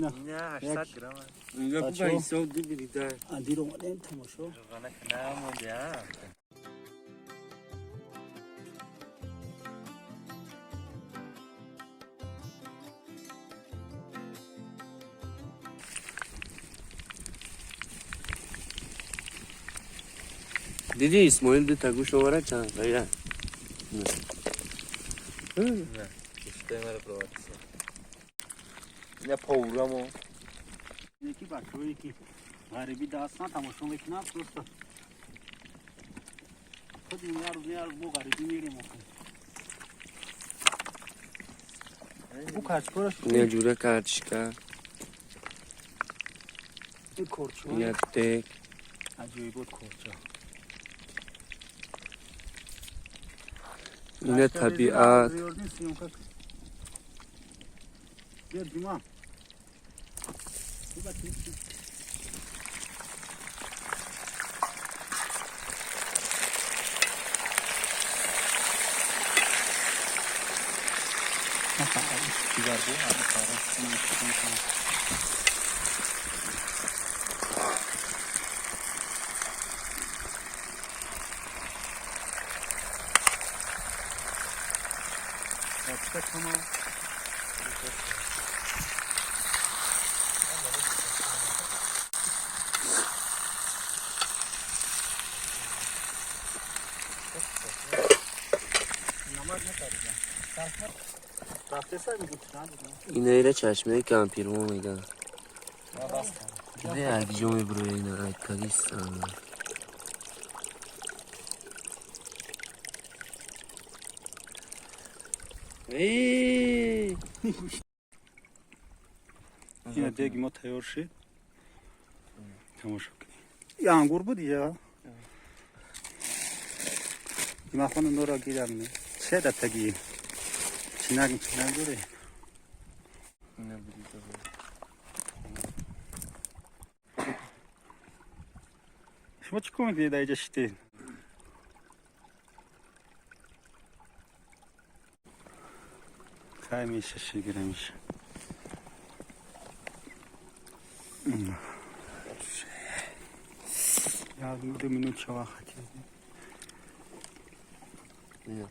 نه 800 گرم اینجا بچه‌ها. خوبه ایسا دو بریده اندیر اومدیم تماشا روغنه که نمونده ها دیدی اسماعیل دو تگوش آورد چند غیره کشته مرا پرواتیسه اینه پاورامو یکی بچه یکی غریبی داستان تماشا میکنم دوستا خود این یار مو غریبی میریم او کچکورش نه جوره کارچکا این کرچه اینه تک عجیبی بود کرچه اینه طبیعت بیا دیما اینه ایره چشمه کمپیرمو میگن دیده اگجو میبروی اینه اکالیستان اینه دیگه ما تیار شد تماشا کنیم یه انگور بود یا دیما خونه نورا گیرم نه چه دتگی چنگ دوره اینه بریده شما چی کنید دیده اینجا شدید خیلی میشه شگره میشه یا 2 minut چه وقت کردیم اینه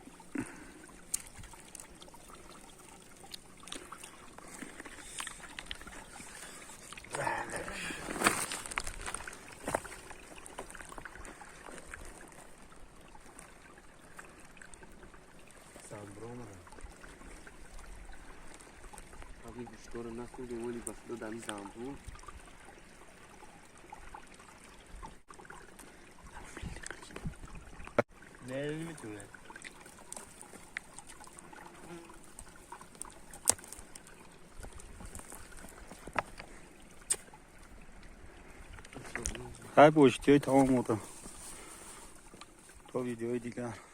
اگه گوشتار نخورده ولی بسیده دمی زنبون نه میتونه خیلی باشتی های تمام بوده تا ویدیوهای دیگر